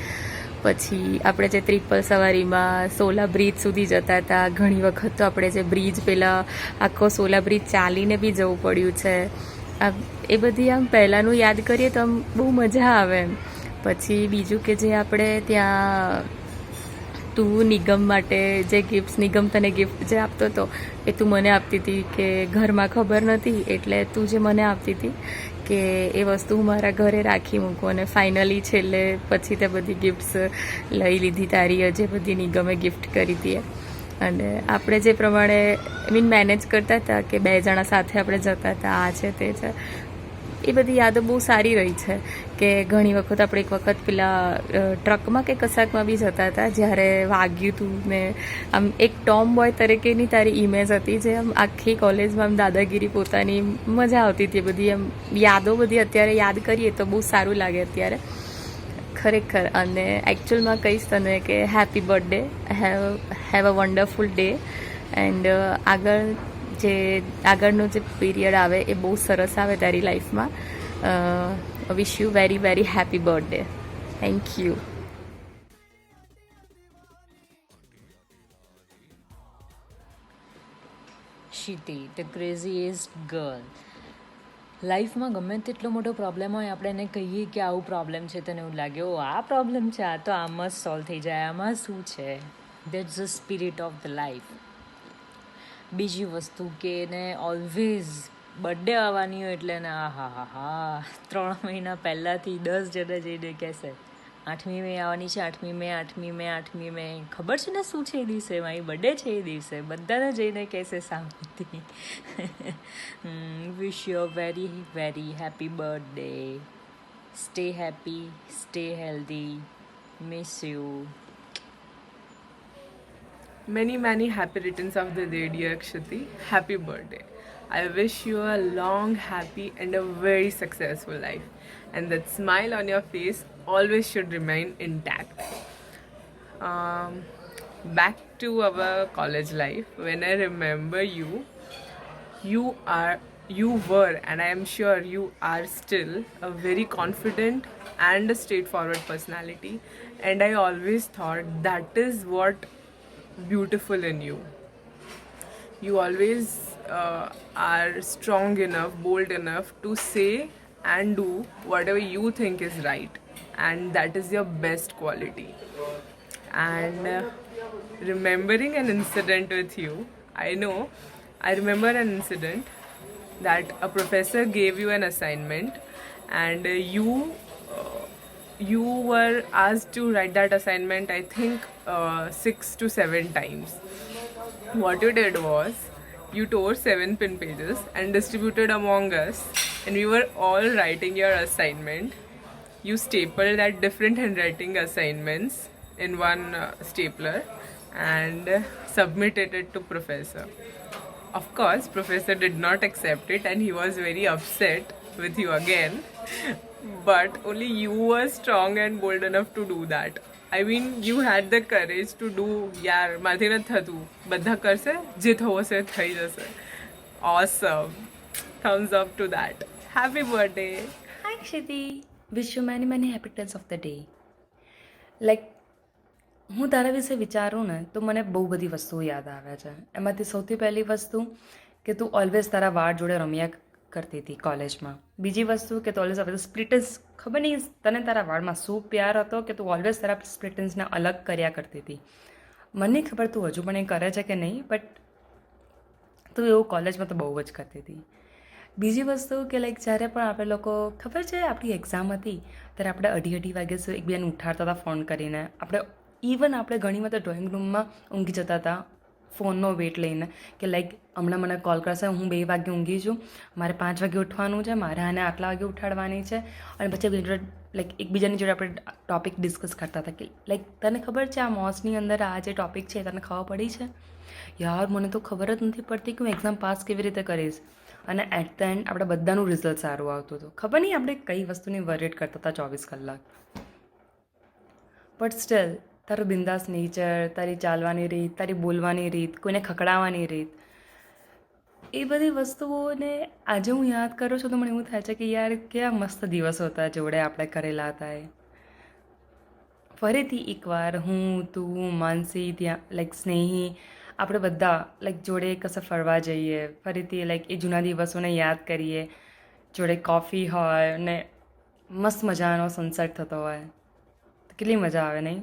પછી આપણે જે ટ્રિપલ સવારીમાં સોલા બ્રિજ સુધી જતા હતા, ઘણી વખત તો આપણે જે બ્રિજ પેલા આખો સોલા બ્રિજ ચાલીને બી જવું પડ્યું છે. એ બધી આમ પહેલાંનું યાદ કરીએ તો આમ બહુ મજા આવે એમ. પછી બીજું કે જે આપણે ત્યાં તું નિગમ માટે જે ગિફ્ટ્સ, નિગમ તને ગિફ્ટ જે આપતો હતો એ તું મને આપતી હતી કે ઘરમાં ખબર નથી, એટલે તું જે મને આપતી હતી કે એ વસ્તુ હું મારા ઘરે રાખી મૂકું. અને ફાઇનલી છેલ્લે પછી તે બધી ગિફ્ટ્સ લઈ લીધી તારી, જે બધી નિગમે ગિફ્ટ કરી હતી. અને આપણે જે પ્રમાણે મેનેજ કરતા હતા કે 2 જણા સાથે આપણે જતા હતા, આ છે તે છે, એ બધી યાદો બહુ સારી રહી છે. કે ઘણી વખત આપણે એક વખત પેલા ટ્રકમાં કે કશાકમાં બી જતા હતા, જ્યારે વાગ્યું હતું ને આમ એક ટોમ બોય તરીકેની તારી ઇમેજ હતી, જે આમ આખી કોલેજમાં આમ દાદાગીરી પોતાની મજા આવતી હતી. બધી આમ યાદો બધી અત્યારે યાદ કરીએ તો બહુ સારું લાગે અત્યારે ખરેખર. અને એકચ્યુઅલમાં કહીશ તને કે happy birthday, have a wonderful day. And આગળનો જે પીરિયડ આવે એ બહુ સરસ આવે તારી લાઈફમાં. Wish you very happy birthday. Thank you. Shiti, the craziest girl. લાઈફમાં ગમે તેટલો મોટો પ્રોબ્લેમ હોય, આપણે એને કહીએ કે આવું પ્રોબ્લેમ છે, તને એવું લાગે ઓ આ પ્રોબ્લેમ છે, આ તો આમાં જ સોલ્વ થઈ જાય, આમાં શું છે. That's the spirit of the life. બીજી વસ્તુ કે એને ઓલવેઝ બર્થડે આવવાની હોય એટલે ને હા 3 મહિના પહેલાંથી 10 જણા જઈને કહેશે 8મી મે આવવાની છે, 8મી મે ખબર છે ને શું છે એ દિવસે, મારી બર્થડે છે એ દિવસે, બધાને જઈને કહેશે સામેથી. વિશ you a very happy birthday. Stay happy, stay healthy, miss you. Many happy returns of the day, dear Kshiti. Happy birthday. I wish you a long, happy and a very successful life. And that smile on your face always should remain intact. Back to our college life. When I remember you, you were, and I am sure you are still, a very confident and a straightforward personality. And I always thought that is what beautiful in you. You always are strong enough, bold enough to say and do whatever you think is right, and that is your best quality. And remembering an incident with you, I remember an incident that a professor gave you an assignment, and you were asked to write that assignment, I think 6 to 7 times. What you did was you tore 7 pin pages and distributed among us, and we were all writing your assignment. You stapled that different handwriting assignments in one stapler and submitted it to professor. Of course, professor did not accept it and he was very upset with you again. But only you were strong and bold enough to do that. I mean, you had the courage to do, યાર મારથી નથી થતું, બધા કરશે, જે થવું હશે થઈ જશે. Awesome. Thumbs up to that. Happy birthday. Hi Kshiti. Wish you many many happy returns of the day. Like હું તારા વિશે વિચારું ને તો મને બહુ બધી વસ્તુઓ યાદ આવે છે. એમાંથી સૌથી પહેલી વસ્તુ કે તું ઓલવેઝ તારા વાળ જોડે રમ્યા કરતી હતી કોલેજમાં. બીજી વસ્તુ કે તું ઓલવેઝ આપણે સ્પ્લિટન્સ, ખબર નહીં તને તારા વાળમાં શું પ્યાર હતો કે તું ઓલવેઝ તારા સ્પ્લિટન્સને અલગ કર્યા કરતી હતી. મને નહીં ખબર તું હજુ પણ એ કરે છે કે નહીં, બટ તું એવું કોલેજમાં તો બહુ જ કરતી હતી. બીજી વસ્તુ કે લાઈક જ્યારે પણ આપણે લોકો, ખબર છે આપણી એક્ઝામ હતી ત્યારે આપણે અઢી વાગે સુધી એકબીજાને ઉઠાડતા હતા ફોન કરીને. આપણે ઘણીવાર તો ડ્રોઈંગ રૂમમાં ઊંઘી જતા હતા ફોનનો વેટ લઈને કે લાઈક હમણાં મને કોલ કરશે, હું 2 વાગે ઊંઘી છું, મારે 5 વાગે ઉઠવાનું છે, મારે આને આટલા વાગે ઉઠાડવાની છે. અને પછી લાઈક એકબીજાની જોડે આપણે ટોપિક ડિસ્કસ કરતા હતા કે લાઈક તને ખબર છે આ મોસની અંદર આ જે ટોપિક છે તને ખબર પડી છે? યાર મને તો ખબર જ નથી પડતી કે હું એક્ઝામ પાસ કેવી રીતે કરીશ. અને એટ ધ એન્ડ આપણે બધાનું રિઝલ્ટ સારું આવતું હતું. ખબર નહીં આપણે કઈ વસ્તુની વરીડ કરતા હતા 24 કલાક. બટ સ્ટીલ તારું બિંદાસ નેચર, તારી ચાલવાની રીત, તારી બોલવાની રીત, કોઈને ખકડાવવાની રીત, એ બધી વસ્તુઓને આજે હું યાદ કરું છું તો મને એવું થાય છે કે યાર કેવા મસ્ત દિવસો હતા જોડે આપણે કરેલા હતા એ. ફરીથી એકવાર હું, તું, માનસી, ત્યાં લાઈક સ્નેહી, આપણે બધા લાઈક જોડે કશે ફરવા જઈએ, ફરીથી લાઈક એ જૂના દિવસોને યાદ કરીએ, જોડે કોફી હોય ને મસ્ત મજાનો સનસેટ થતો હોય, કેટલી મજા આવે નહીં?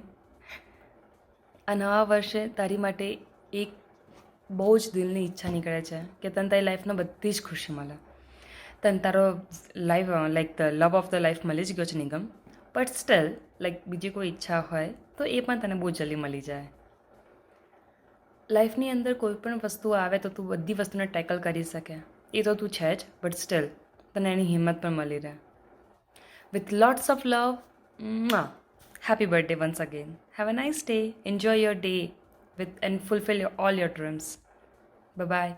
આ નવા વર્ષે તારી માટે એક બહુ જ દિલની ઈચ્છા નીકળે છે કે તને તારી લાઈફમાં બધી જ ખુશી મળે. તને તારો life like the love of the life મળી જ ગયો છે નિગમ, બટ સ્ટીલ લાઈક બીજી કોઈ ઈચ્છા હોય તો એ પણ તને બહુ જલ્દી મળી જાય. લાઈફની અંદર કોઈ પણ વસ્તુ આવે તો તું બધી વસ્તુને ટેકલ કરી શકે, એ તો તું છે જ, બટ સ્ટીલ તને એની હિંમત પણ મળી રહે. With lots of love. Happy birthday once again. Have a nice day. Enjoy your day and fulfill all your dreams. Bye-bye.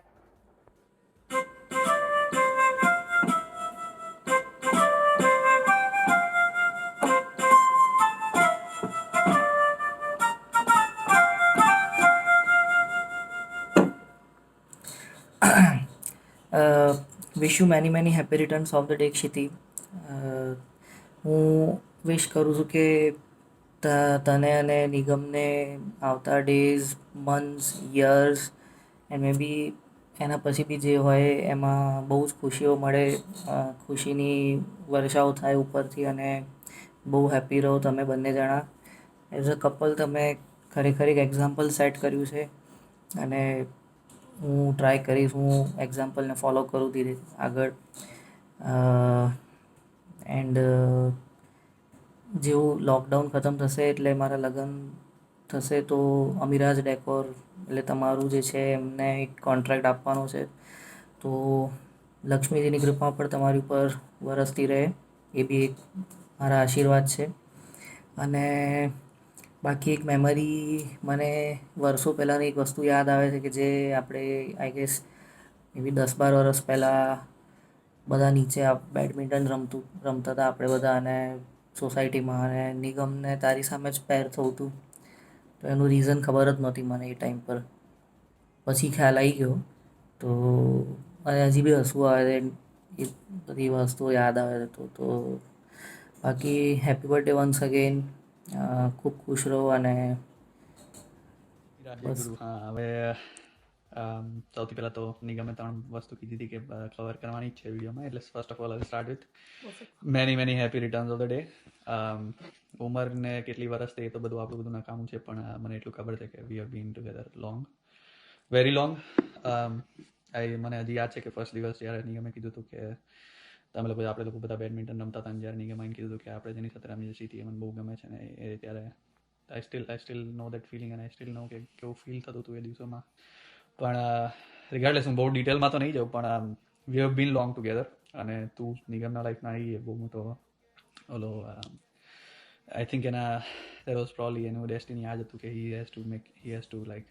Wish you many many happy returns of the day, Kshiti. હું વિશ કરું છું કે તને અને નિગમને આવતા days, months, years and મે બી એના પછી બી જે હોય એમાં બહુ જ ખુશીઓ મળે, ખુશીની વર્ષાઓ થાય ઉપરથી અને બહુ હેપી રહો તમે બંને જણા. એઝ અ કપલ તમે ખરેખર એક એક્ઝામ્પલ સેટ કર્યું છે અને હું ટ્રાય કરીશ, હું એક્ઝામ્પલને ફોલો કરું ધીરે આગળ. એન્ડ જેવું લોકડાઉન ખતમ થશે એટલે મારા લગ્ન થશે તો અમિરાજ ડેકોર એટલે તમારું જે છે એમને એક કોન્ટ્રાક્ટ આપવાનો છે, તો લક્ષ્મીજીની કૃપા પણ તમારી ઉપર વરસતી રહે, એ બી એક મારા આશીર્વાદ છે. અને બાકી એક મેમરી મને વર્ષો પહેલાંની એક વસ્તુ યાદ આવે છે કે જે આપણે આઈ ગેસ એવી 10-12 વર્ષ પહેલાં બધા નીચે બેડમિન્ટન રમતા હતા આપણે બધા, અને સોસાયટીમાં, અને નિગમને તારી સામે જ પેર થવું હતું, તો એનું રીઝન ખબર જ નહોતી મને એ ટાઈમ પર. પછી ખ્યાલ આવી ગયો તો અને હજી બી હસવું આવે એ બધી વસ્તુઓ યાદ આવે તો બાકી હેપી બર્થડે વન્સ અગેન. ખૂબ ખુશ રહો અને બસ. હા, હવે સૌથી પહેલાં તો નિગમે 3 વસ્તુ કીધી હતી કે કવર કરવાની જ છે વિડીયોમાં, એટલે first of all I start with many happy returns of the day. ઉંમરને કેટલી વર્ષ થઈ એ તો બધું આપણું બધું નકામું છે, પણ મને એટલું ખબર છે કે we have been together long, very long. મને હજી યાદ છે કે ફર્સ્ટ દિવસ જ્યારે નિગમે કીધું હતું કે આપણે લોકો બધા બેડમિન્ટન રમતા હતા, જ્યારે નિગમે આવીને કીધું હતું કે આપણે જેની સાથે રમીએ છીએ એ મને બહુ ગમે છે, ને એ ત્યારે I still know that feeling and I still know કે કેવું ફીલ થતું હતું એ દિવસોમાં. પણ રિગાર્ડલેસ હું બહુ ડિટેલમાં તો નહીં જાઉં, પણ we have been long together. અને તું નિગમના લાઈફમાં આવી એ બહુ મોટો ઓલો આઈ થિંક દેર વોઝ પ્રોબલી એનું ડેસ્ટિની આ જ હતું કે હી હેઝ ટુ લાઈક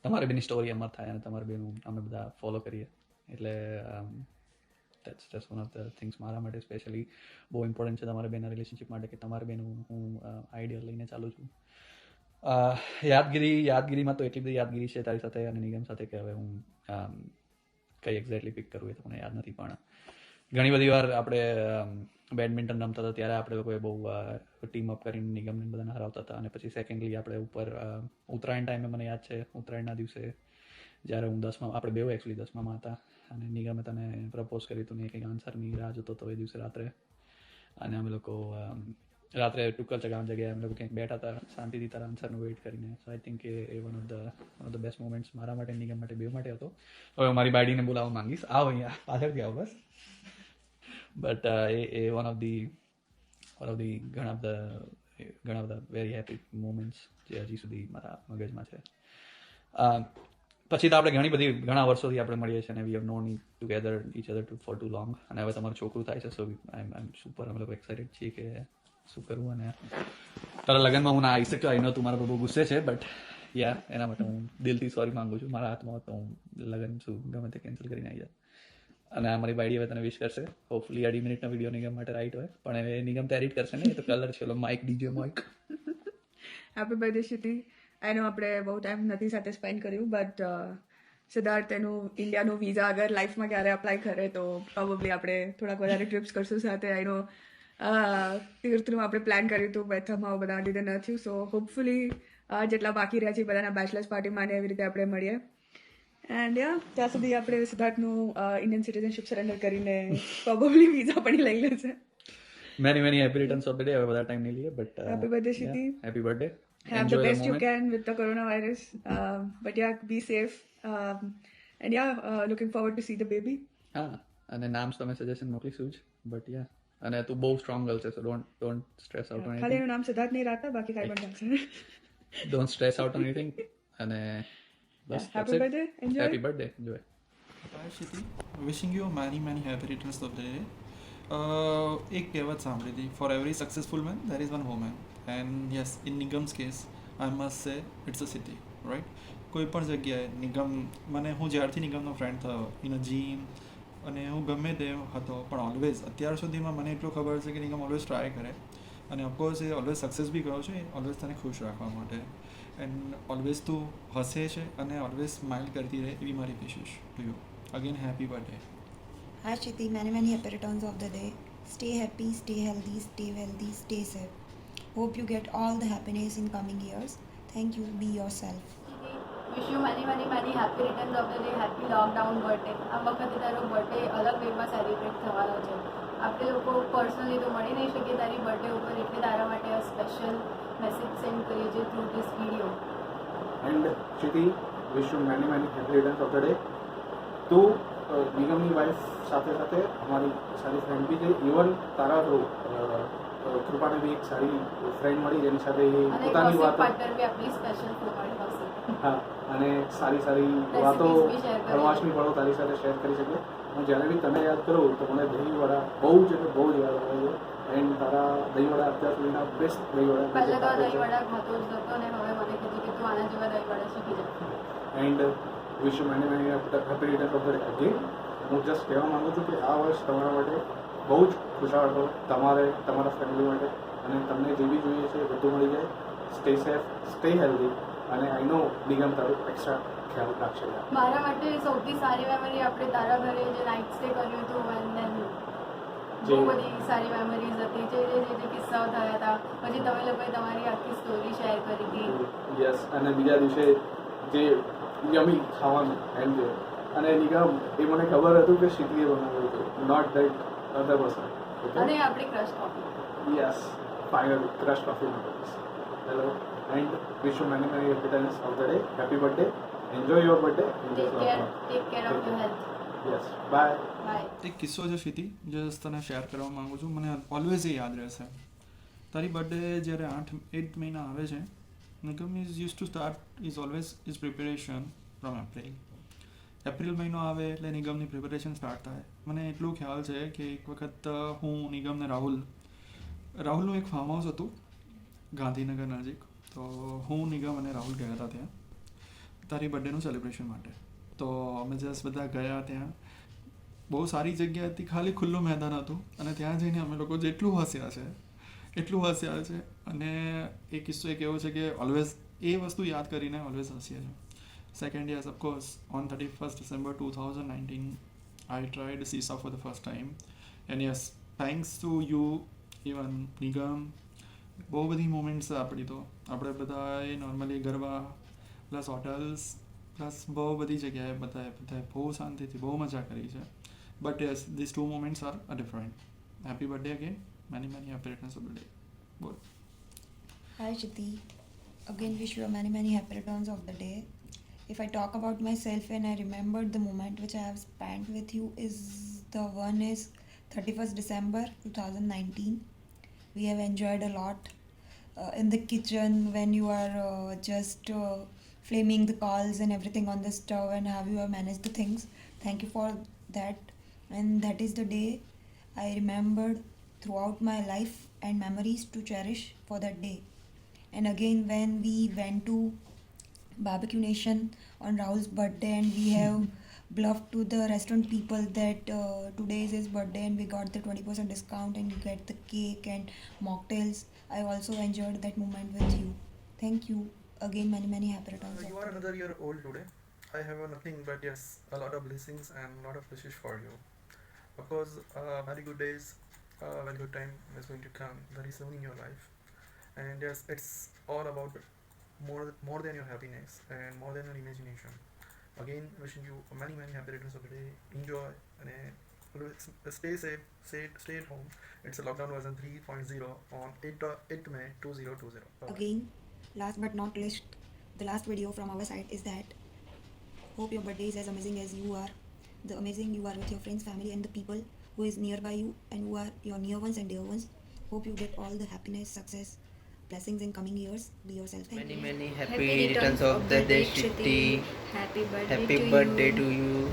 તમારે બેની સ્ટોરી અમર થાય અને તમારે બેનું અમે બધા ફોલો કરીએ. એટલે that's one of the things મારા માટે સ્પેશિયલી બહુ ઇમ્પોર્ટન્ટ છે તમારા બેના રિલેશનશિપ માટે, કે તમારા બેનું હું આઈડિયા લઈને ચાલું છું. યાદગીરીમાં તો એટલી બધી યાદગીરી છે તારી સાથે અને નિગમ સાથે કે હવે હું કઈ એક્ઝેક્ટલી પિક કરવું એ તો મને યાદ નથી. પણ ઘણી બધી વાર આપણે બેડમિન્ટન રમતા હતા ત્યારે આપણે લોકોએ બહુ ટીમ અપ કરીને નિગમને બધાને હરાવતા હતા. અને પછી સેકન્ડલી આપણે ઉપર ઉત્તરાયણ ટાઈમે મને યાદ છે, ઉત્તરાયણના દિવસે જ્યારે હું 10માં, આપણે બેઉ એકચ્યુઅલી 10માં હતા અને નિગમે તને પ્રપોઝ કર્યું હતું ને કંઈક આન્સરની રાહ જોતો હતો એ દિવસે રાત્રે. અને અમે લોકો રાત્રે ટુક્કર ચગાવવાની જગ્યાએ અમે લોકો ક્યાંક બેઠા હતા શાંતિથી તારા આન્સરનું વેઇટ કરીને. સો આઈ થિંક એ one of the best moments મારા માટે, નિગમ માટે, બે માટે હતો. હવે મારી બાડીને બોલાવવા માંગીશ, આવો અહીંયા પાછળથી આવો બસ. બટ એ વન ઓફ ધી ઘણા બધા વેરી હેપી મોમેન્ટ્સ જે હજી સુધી મારા મગજમાં છે. પછી તો આપણે ઘણા વર્ષોથી આપણે મળીએ છીએ અને we have known together each other for too long. અને હવે તમારું છોકરું થાય છે, સો આઈ એમ સુપર, અમે લોકો એક્સાઇટેડ છીએ કે શું કરવું. અને તારા લગ્નમાં હું ના આવી શક્યો, આઈ નો તું મારા પર બહુ ગુસ્સે છે, બટ યા એના માટે હું દિલથી સોરી માંગુ છું. મારા હાથમાં તો હું લગ્ન શું ગમે તે કેન્સલ કરીને આવી જાય. અને આ મારી બાઈડી હવે તને વિશ કરશે. હોપફુલી 2 મિનિટનો વિડીયો નિગમ માટે રાઈટ હોય, પણ હવે નિગમ તો એડિટ કરશે ને, એ તો કલર છે ઓલો mic DJ mic. Happy birthday Shruti. I know આપણે બહુ ટાઈમ નથી સાથે સ્પેન્ડ કર્યું, બટ સિદ્ધાર્થ એનું ઇન્ડિયાનું વિઝા અગર લાઈફમાં ક્યારે અપ્લાય કરે તો પ્રોબેબલી આપણે થોડાક વધારે ટ્રિપ્સ કરશું સાથે. આઈ નો તીર્થનું આપણે પ્લાન કર્યું હતું, બેથમાં બધા લીધે ન થયું. સો હોપફુલી જેટલા બાકી રહ્યા છે બધાના બેચલર્સ પાર્ટીમાં ને એવી રીતે આપણે મળીએ. એન્ડ ત્યાં સુધી આપણે સિદ્ધાર્થનું ઇન્ડિયન સિટીઝનશિપ સરેન્ડર કરીને પ્રોબેબલી વિઝા પણ લઈ લેશે. Many happy returns of the day. હવે બધા ટાઈમ નહીં લઈએ, but happy birthday Shruti. Happy birthday. Have the best you can with the coronavirus. But yeah, be safe. And yeah, looking forward to see the baby. હા, અને નામ તમે suggestion મોકલીશું જ, but યા. અને તું બહુ સ્ટ્રોંગ ગર્લ છે, સો ડોન્ટ સ્ટ્રેસ આઉટ ઓન ખાલી એનું નામ સિદ્ધાર્થ નહીં રાખતા, બાકી કાંઈ પણ ચાલશે. Don't stress out on anything. અને બસ happy birthday. Enjoy. Happy birthday. Enjoy. Hi Shiti, wishing you many happy returns of the day. એક કહેવત સાંભળી હતી, for every successful man there is one woman. And yes, in Nigam's case I must say it's a city, right. કોઈ પણ જગ્યાએ નિગમ, હું જ્યારથી નિગમનો ફ્રેન્ડ થયો ઇન અ જીમ, અને હું ગમે તે હતો, પણ ઓલવેઝ અત્યાર સુધીમાં મને એટલું ખબર છે કે નિગમ ઓલવેઝ ટ્રાય કરે, અને ઓફકોર્સ એ ઓલવેઝ સક્સેસ બી કર્યો છે, ઓલવેઝ તને ખુશ રાખવા માટે. એન્ડ ઓલવેઝ તું હસે છે અને ઓલવેઝ સ્માઇલ કરતી રહે, એવી મારી wishes to you. Again happy birthday. Hi Shiti, many happy returns of the day. Stay happy, stay healthy, stay wealthy, stay safe. Hope you get all the happiness in coming years. Thank you. Be yourself. Wish you many happy returns of the day. Happy lockdown birthday. આ વખતે તારો birthday અલગ વેમાં celebrate થવાનો છે. આપણે લોકો personally તો મળી નહીં શકીએ તારી બર્થડે ઉપર, એટલે તારા માટે આ સ્પેશિયલ મેસેજ સેન્ડ કરીએ છીએ through this video. And Shruti, wish you many happy returns of the day. તું નિગમની વાઇફ સાથે સાથે અમારી સારી ફ્રેન્ડ બી છે. ઇવન તારા થ્રુ કૃપાને બી એક સારી ફ્રેન્ડ મળી, જેની સાથે પોતાની વાતો, હા, અને સારી વાતો પ્રવાસની પળો તારી સાથે શેર કરી શકે. હું જ્યારે બી તને યાદ કરું તો મને દહીંવડા બહુ જ યાદ આવે છે. એન્ડ તારા દહીંવડા અત્યાર સુધીના બેસ્ટ દહીંવડા. And wish you many happy returns of the day again. હું જસ્ટ કહેવા માગું છું કે આ વર્ષ તમારા માટે બહુ જ ખુશાલ હતો, તમારા ફેમિલી માટે, અને તમને જે બી જોઈએ છે બધું મળી જાય. સ્ટે સેફ, સ્ટે હેલ્ધી, અને આઈ નો નિગમ તારું એક્સ્ટ્રા ખ્યાલ રાખશે. મારા માટે સૌથી સારી મેમરી આપણે તારા ઘરે જે નાઇટ સ્ટે કર્યું હતું, એન્ડ દેન બહુ બધી સારી મેમરીઝ હતી, જે કિસ્સાઓ થયા હતા. પછી તમે લોકોએ તમારી આખી સ્ટોરી શેર કરી હતી. યસ, અને બીજા દિવસે જે યમી ખાવાનું એન્ડ અને નિગમ એ મને ખબર હતું કે શીતલીએ બનાવ્યું હતું, નોટ ધેટ અધર પર્સન. અને આપણી crush coffee. Yes, finally crush coffee. Hello and wish you many many happiness of the day. Happy birthday. Enjoy your birthday. Take care of your health. Yes, bye. એક કિસ્સો છે શીતી, just તને share કરવા માગું છું. મને ઓલવેઝ એ યાદ રહેશે. તારી બર્થડે જ્યારે 8 મહિના આવે છે, નિગમ is use to start is always is preparation from April મહિનો આવે એટલે નિગમની પ્રિપેરેશન સ્ટાર્ટ થાય. મને એટલું ખ્યાલ છે કે એક વખત હું નિગમ ને રાહુલનું એક ફાર્મ હાઉસ હતું ગાંધીનગર નજીક. તો હું નિગમ અને રાહુલ ગયા હતા ત્યાં તારી બર્થડેનું સેલિબ્રેશન માટે. તો અમે જસ્ટ બધા ગયા ત્યાં. બહુ સારી જગ્યા હતી, ખાલી ખુલ્લું મેદાન હતું અને ત્યાં જઈને અમે લોકો જેટલું હસ્યા છે. અને એ કિસ્સો એક એવો છે કે ઓલવેઝ એ વસ્તુ યાદ કરીને ઓલવેઝ હસીએ છીએ. Second, yes, of course, on 31st December 2019, I tried Seesaw for the first time. And yes, thanks to you, even Nigam, બહુ બધી મોમેન્ટ્સ આપણી તો આપણે બધાએ normally garba plus hotels plus બહુ બધી જગ્યાએ બધાએ બહુ શાંતિથી બહુ મજા કરી છે. But yes, this 2 moments R different. Happy birthday again, many happy returns of the day. બોલ. Hi Shruti, again wish you many happy returns of the day. If I talk about myself and I remembered the moment which I have spent with you is 31st December 2019. We have enjoyed a lot in the kitchen when you are just flaming the coals and everything on the stove and how you have managed the things. Thank you for that. And that is the day I remembered throughout my life and memories to cherish for that day. And again when we went to Barbecue Nation on Rahul's birthday and we have bluffed to the restaurant people that today is his birthday and we got the 20% discount and you get the cake and mocktails. I also enjoyed that moment with you. Thank you again, many happy returns. You are another year old today. I have nothing but yes, a lot of blessings and a lot of wishes for you. Of course, very good days, very good time is going to come very soon in your life. And yes, it's all about more than your happiness and more than your imagination. Again, wishing you many happy returns of the day. Enjoy and stay safe, stay at home. It's a lockdown version 3.0 on 8 May 2020. Bye-bye. Again, last but not least, the last video from our side is that hope your birthday is as amazing as you are. The amazing you are with your friends, family and the people who is nearby you and who are your near ones and dear ones. Hope you get all the happiness, success, blessings in coming years. Be yourself. Thank you. Many happy returns of the day, Shruti. Happy Happy birthday to you.